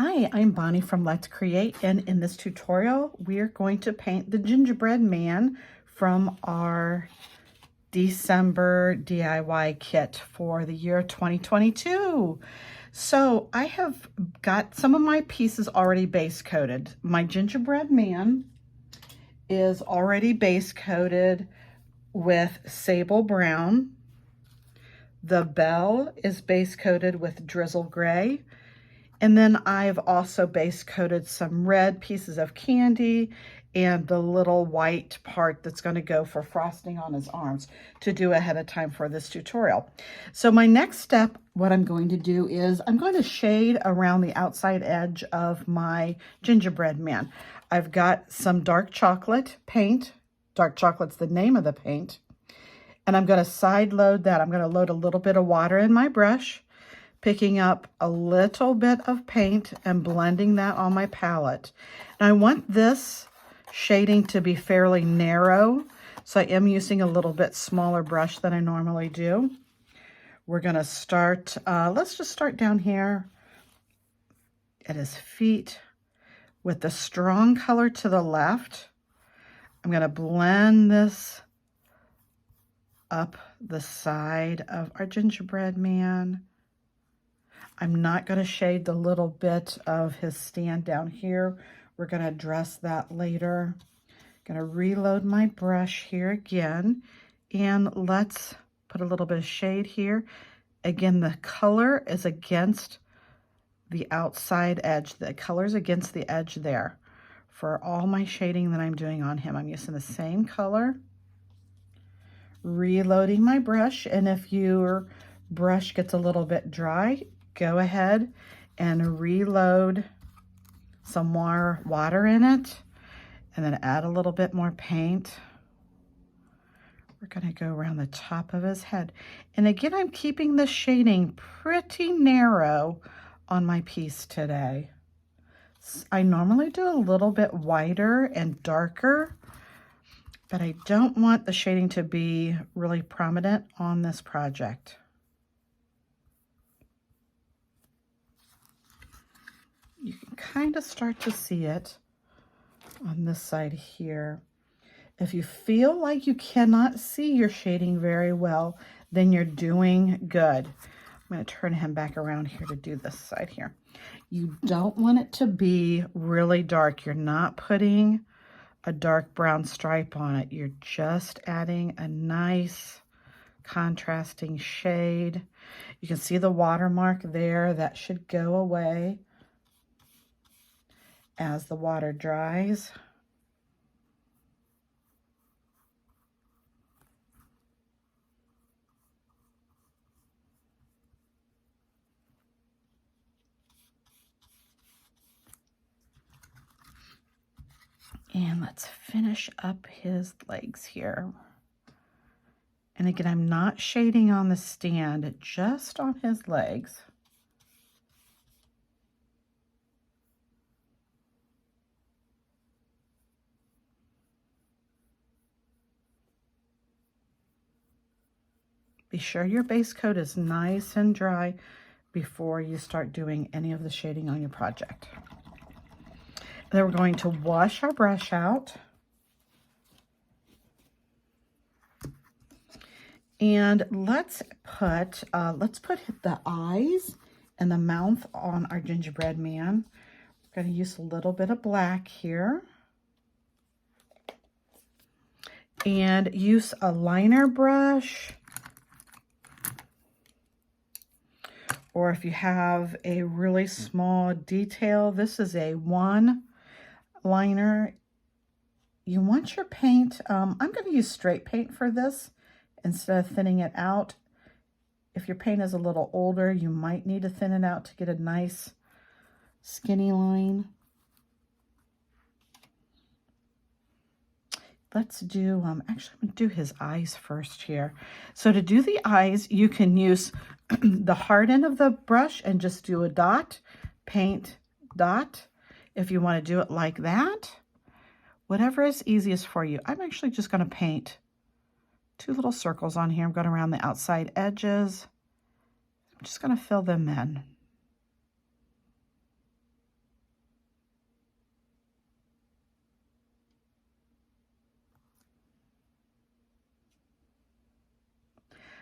Hi, I'm Bonnie from Let's Create, and in this tutorial we are going to paint the gingerbread man from our December DIY kit for the year 2022. So I have got some of my pieces already base coated. My gingerbread man is already base coated with sable brown. The bell is base coated with drizzle gray. And then I've also base coated some red pieces of candy and the little white part that's going to go for frosting on his arms to do ahead of time for this tutorial. So my next step, what I'm going to do is I'm going to shade around the outside edge of my gingerbread man. I've got some dark chocolate paint. Dark chocolate's the name of the paint. And I'm going to side load that. I'm going to load a little bit of water in my brush, picking up a little bit of paint and blending that on my palette. Now I want this shading to be fairly narrow, so I am using a little bit smaller brush than I normally do. We're gonna start, let's just start down here at his feet with the strong color to the left. I'm gonna blend this up the side of our gingerbread man. I'm not going to shade the little bit of his stand down here. We're going to address that later. Going to reload my brush here again, and let's put a little bit of shade here. Again, the color is against the outside edge. The color's against the edge there. For all my shading that I'm doing on him, I'm using the same color. Reloading my brush, and if your brush gets a little bit dry, go ahead and reload some more water in it, and then add a little bit more paint. We're going to go around the top of his head. And again, I'm keeping the shading pretty narrow on my piece today. I normally do a little bit whiter and darker, but I don't want the shading to be really prominent on this project. You can kind of start to see it on this side here. If you feel like you cannot see your shading very well, then you're doing good. I'm going to turn him back around here to do this side here. You don't want it to be really dark. You're not putting a dark brown stripe on it. You're just adding a nice contrasting shade. You can see the watermark there. That should go away as the water dries. And let's finish up his legs here. And again, I'm not shading on the stand, just on his legs. Be sure your base coat is nice and dry before you start doing any of the shading on your project. Then we're going to wash our brush out. And let's put the eyes and the mouth on our gingerbread man. We're going to use a little bit of black here. And use a liner brush. Or if you have a really small detail, this is a 1 liner. You want your paint, I'm going to use straight paint for this instead of thinning it out. If your paint is a little older, you might need to thin it out to get a nice skinny line. Let's do, actually I'm going to do his eyes first here. So to do the eyes, you can use the hard end of the brush and just do a dot, paint, dot. If you want to do it like that, whatever is easiest for you. I'm actually just going to paint 2 little circles on here. I'm going around the outside edges. I'm just going to fill them in.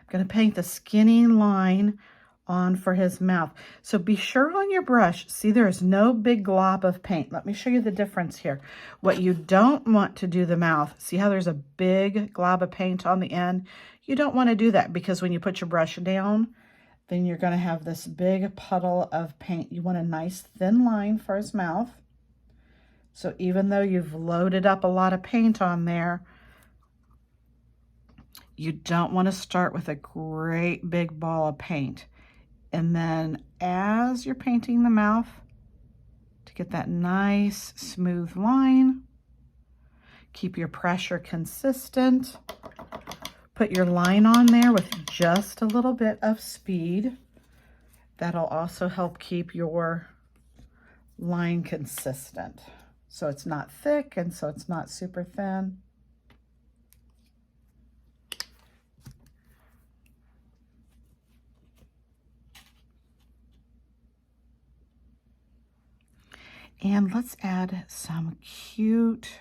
I'm going to paint the skinny line on for his mouth. So be sure on your brush, see there is no big glob of paint. Let me show you the difference here. What you don't want to do the mouth, see how there's a big glob of paint on the end? You don't want to do that because when you put your brush down, then you're going to have this big puddle of paint. You want a nice thin line for his mouth. So even though you've loaded up a lot of paint on there, you don't want to start with a great big ball of paint. And then as you're painting the mouth, to get that nice smooth line, keep your pressure consistent. Put your line on there with just a little bit of speed. That'll also help keep your line consistent. So it's not thick and so it's not super thin. And let's add some cute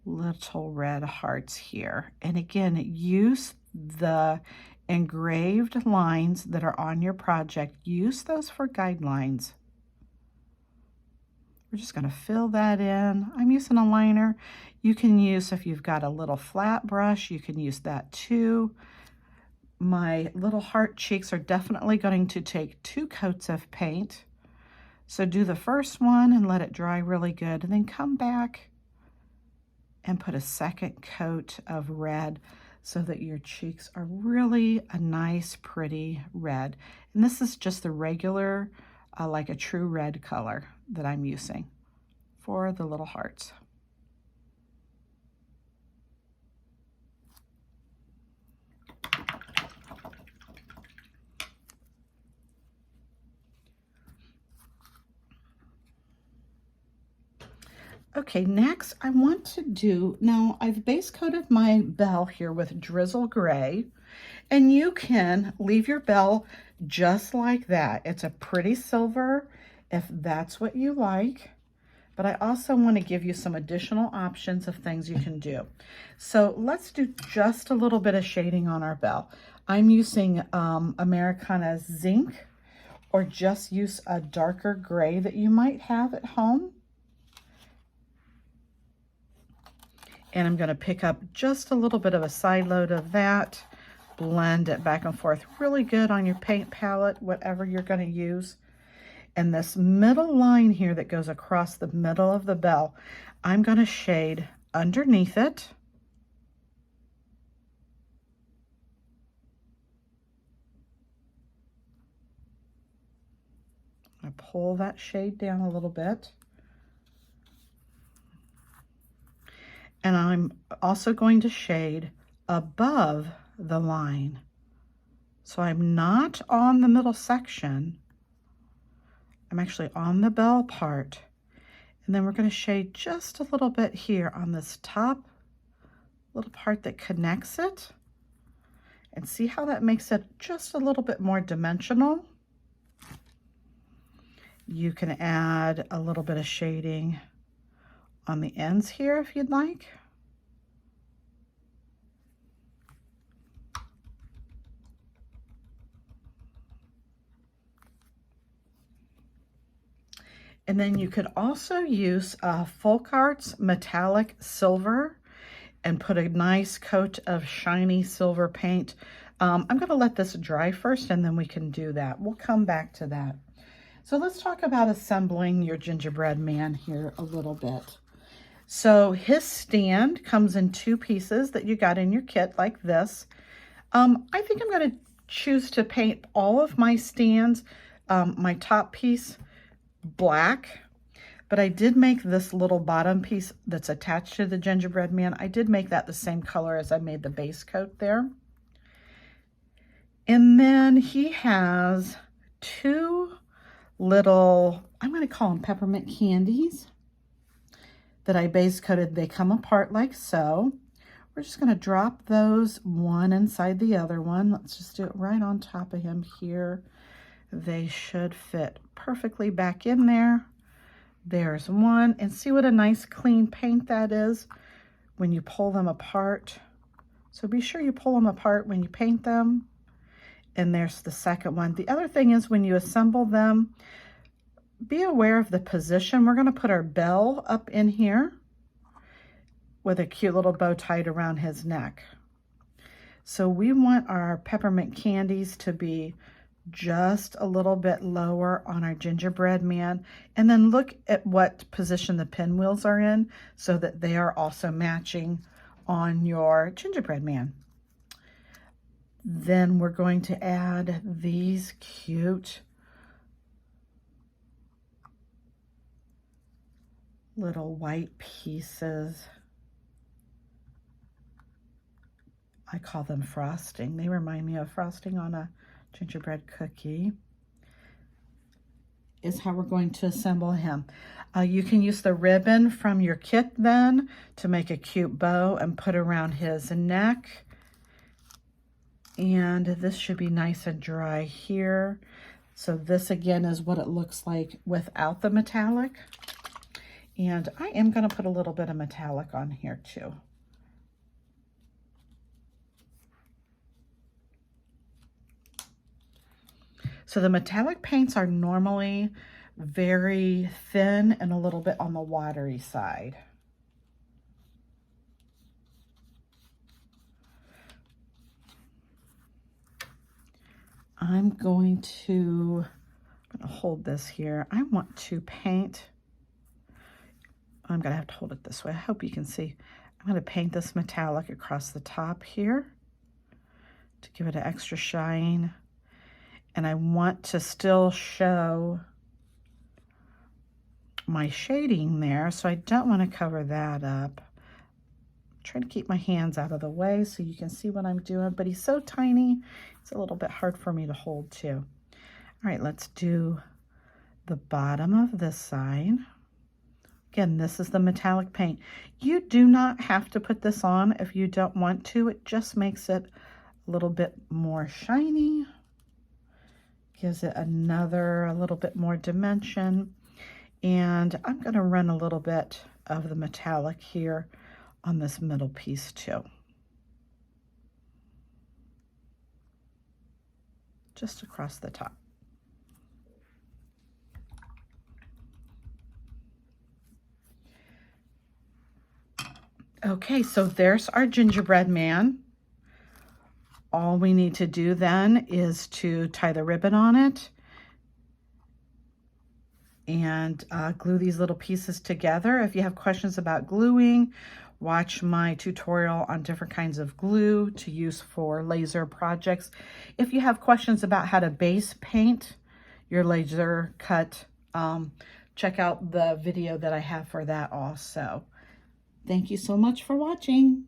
little red hearts here. And again, use the engraved lines that are on your project. Use those for guidelines. We're just going to fill that in. I'm using a liner. You can use, if you've got a little flat brush, you can use that too. My little heart cheeks are definitely going to take 2 coats of paint. So do the first one and let it dry really good, and then come back and put a second coat of red so that your cheeks are really a nice, pretty red. And this is just the regular, like a true red color that I'm using for the little hearts. Okay, next I want to do, now I've base coated my bell here with Drizzle Gray, and you can leave your bell just like that. It's a pretty silver if that's what you like, but I also want to give you some additional options of things you can do. So let's do just a little bit of shading on our bell. I'm using Americana Zinc, or just use a darker gray that you might have at home. And I'm going to pick up just a little bit of a side load of that, blend it back and forth really good on your paint palette, whatever you're going to use. And this middle line here that goes across the middle of the bell, I'm going to shade underneath it. I pull that shade down a little bit. And I'm also going to shade above the line. So I'm not on the middle section. I'm actually on the bell part. And then we're going to shade just a little bit here on this top little part that connects it. And see how that makes it just a little bit more dimensional. You can add a little bit of shading on the ends here if you'd like. And then you could also use Folk Arts Metallic Silver and put a nice coat of shiny silver paint. I'm going to let this dry first and then we can do that. We'll come back to that. So let's talk about assembling your gingerbread man here a little bit. So his stand comes in 2 pieces that you got in your kit like this. I think I'm going to choose to paint all of my stands, my top piece black, but I did make this little bottom piece that's attached to the gingerbread man. I did make that the same color as I made the base coat there. And then he has 2 little, I'm going to call them peppermint candies that I base coated. They come apart like so. We're just going to drop those one inside the other one. Let's just do it right on top of him here. They should fit perfectly back in there. There's one, and see what a nice clean paint that is when you pull them apart. So be sure you pull them apart when you paint them. And there's the second one. The other thing is when you assemble them, be aware of the position. We're going to put our bell up in here with a cute little bow tied around his neck. So we want our peppermint candies to be just a little bit lower on our gingerbread man, and then look at what position the pinwheels are in so that they are also matching on your gingerbread man. Then we're going to add these cute little white pieces. I call them frosting. They remind me of frosting on a gingerbread cookie. Is how we're going to assemble him. You can use the ribbon from your kit then to make a cute bow and put around his neck. And this should be nice and dry here. So this again is what it looks like without the metallic. And I am going to put a little bit of metallic on here too. So the metallic paints are normally very thin and a little bit on the watery side. I'm going to hold this here. I want to paint. I'm going to have to hold it this way. I hope you can see. I'm going to paint this metallic across the top here to give it an extra shine. And I want to still show my shading there, so I don't want to cover that up. I'm trying to keep my hands out of the way so you can see what I'm doing, but he's so tiny, it's a little bit hard for me to hold too. All right, let's do the bottom of this side. Again, this is the metallic paint. You do not have to put this on if you don't want to. It just makes it a little bit more shiny. Gives it a little bit more dimension. And I'm going to run a little bit of the metallic here on this middle piece too. Just across the top. Okay, so there's our gingerbread man. All we need to do then is to tie the ribbon on it and glue these little pieces together. If you have questions about gluing, watch my tutorial on different kinds of glue to use for laser projects. If you have questions about how to base paint your laser cut, check out the video that I have for that also. Thank you so much for watching.